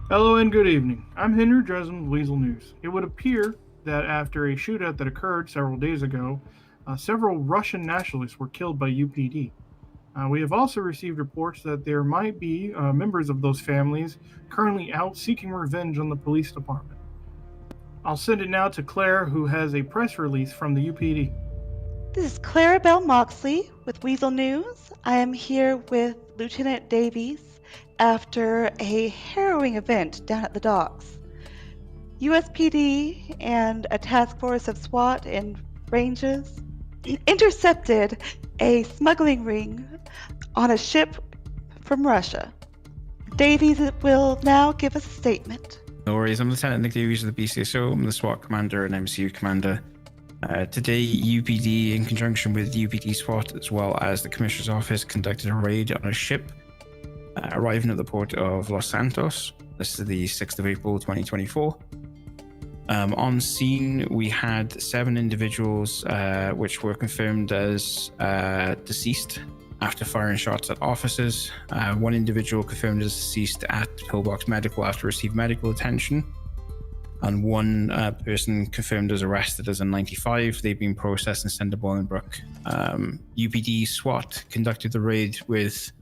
Hello and good evening. I'm Henry Dresden with Weazel News. It would appear that after a shootout that occurred several days ago, several Russian nationalists were killed by UPD. We have also received reports that there might be members of those families currently out seeking revenge on the police department. I'll send it now to Claire, who has a press release from the UPD. This is Clarabelle Moxley with Weazel News. I am here with Lieutenant Davies after a harrowing event down at the docks. USPD and a task force of SWAT and ranges intercepted a smuggling ring on a ship from Russia. Davies will now give us a statement. No worries, I'm Lieutenant Nick Davies of the BCSO. I'm the SWAT commander and MCU commander. Today, UPD, in conjunction with UPD SWAT, as well as the Commissioner's Office, conducted a raid on a ship arriving at the port of Los Santos. This is the 6th of April, 2024. On scene, we had 7 individuals which were confirmed as deceased after firing shots at officers. 1 individual confirmed as deceased at Pillbox Medical after receiving medical attention. And 1 person confirmed as arrested as a 95. They've been processed and sent to Bolingbroke. UPD SWAT conducted the raid with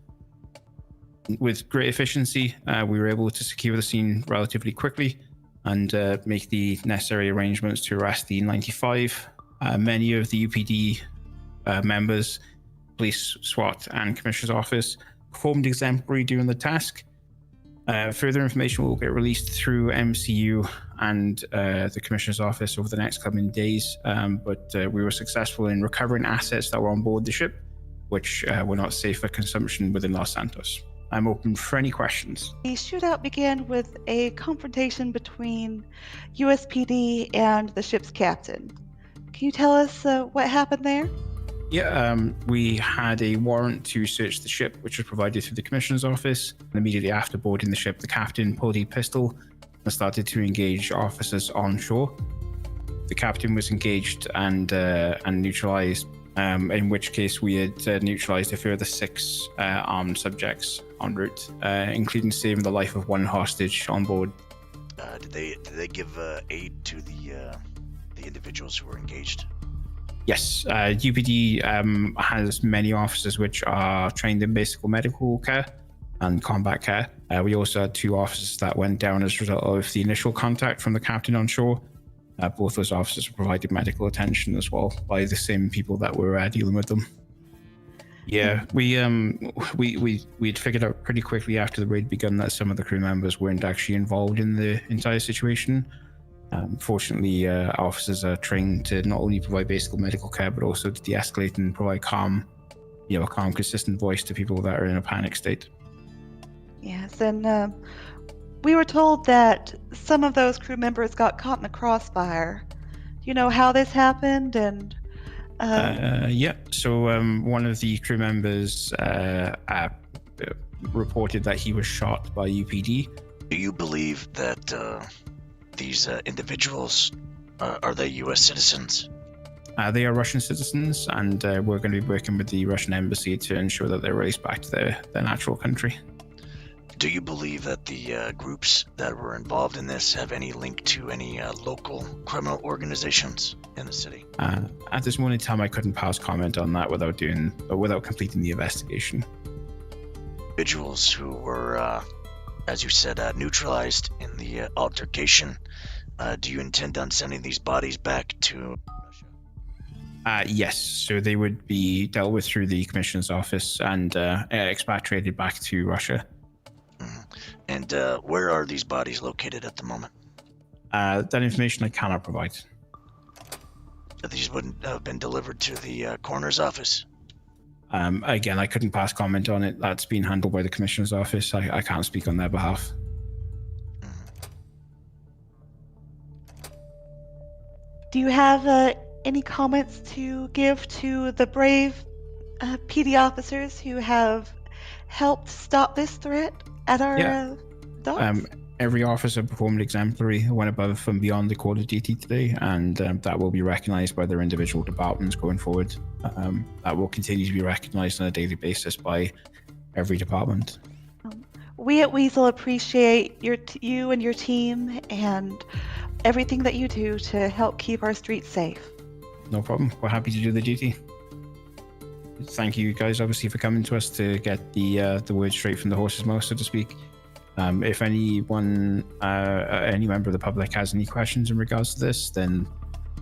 great efficiency. We were able to secure the scene relatively quickly and make the necessary arrangements to arrest the 95. Many of the UPD members, police, SWAT, and Commissioner's Office performed exemplary during the task. Further information will get released through MCU and the Commissioner's Office over the next coming days, but we were successful in recovering assets that were on board the ship, which were not safe for consumption within Los Santos. I'm open for any questions. The shootout began with a confrontation between USPD and the ship's captain. Can you tell us what happened there? Yeah, we had a warrant to search the ship, which was provided through the Commissioner's Office. And immediately after boarding the ship, the captain pulled a pistol and started to engage officers on shore. The captain was engaged and neutralized, in which case we had neutralized a further 6 armed subjects en route, including saving the life of 1 hostage on board. Did they give aid to the individuals who were engaged? Yes, UPD has many officers which are trained in basic medical care and combat care. We also had 2 officers that went down as a result of the initial contact from the captain on shore. Both those officers were provided medical attention as well by the same people that were dealing with them. Yeah, we'd figured out pretty quickly after the raid begun that some of the crew members weren't actually involved in the entire situation. Fortunately, officers are trained to not only provide basic medical care, but also to de-escalate and provide a calm, consistent voice to people that are in a panic state. Yes, and we were told that some of those crew members got caught in the crossfire. Do you know how this happened? And yeah, so one of the crew members reported that he was shot by UPD. Do you believe that these individuals are they U.S. citizens? They are Russian citizens, and we're going to be working with the Russian embassy to ensure that they're released back to their natural country. Do you believe that the groups that were involved in this have any link to any local criminal organizations in the city? At this moment in time, I couldn't pass comment on that without completing the investigation. Individuals who were, as you said, neutralized in the altercation. Do you intend on sending these bodies back to Russia? Yes, so they would be dealt with through the Commissioner's Office and expatriated back to Russia. And where are these bodies located at the moment? That information I cannot provide. These wouldn't have been delivered to the coroner's office? Again, I couldn't pass comment on it. That's being handled by the Commissioner's Office. I can't speak on their behalf. do you have any comments to give to the brave PD officers who have helped stop this threat at our docks? Every officer performed exemplary, went above and beyond the call of duty today, and that will be recognised by their individual departments going forward. That will continue to be recognised on a daily basis by every department. We at Weazel appreciate you and your team and everything that you do to help keep our streets safe. No problem. We're happy to do the duty. Thank you guys, obviously, for coming to us to get the word straight from the horse's mouth, so to speak. If anyone, any member of the public has any questions in regards to this, then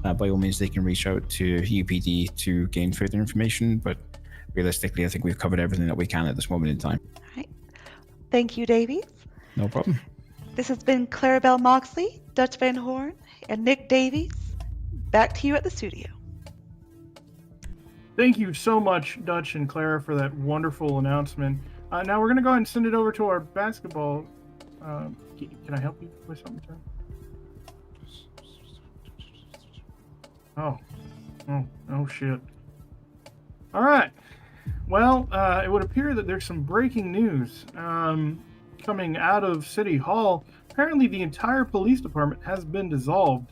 by all means they can reach out to UPD to gain further information. But realistically, I think we've covered everything that we can at this moment in time. All right. Thank you, Davies. No problem. This has been Clarabelle Moxley, Dutch Van Horn, and Nick Davies. Back to you at the studio. Thank you so much, Dutch and Clara, for that wonderful announcement. Now we're going to go ahead and send it over to our basketball. Can I help you with something, sir? Oh, shit. All right. Well, it would appear that there's some breaking news coming out of City Hall. Apparently, the entire police department has been dissolved.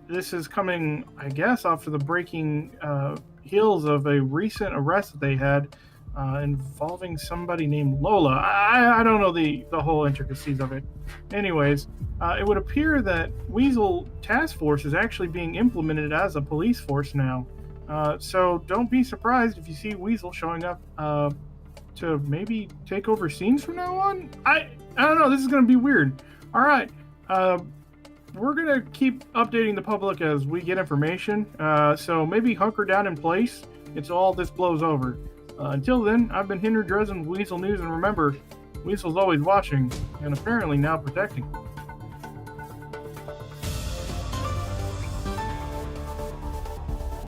This is coming, I guess, after the breaking heels of a recent arrest that they had involving somebody named Lola. I don't know the whole intricacies of it. Anyways, it would appear that Weazel Task Force is actually being implemented as a police force now. So don't be surprised if you see Weazel showing up to maybe take over scenes from now on. I don't know. This is going to be weird. All right. We're going to keep updating the public as we get information. So maybe hunker down in place until all this blows over. Until then, I've been Henry Dresden with Weazel News. And remember, Weazel's always watching and apparently now protecting.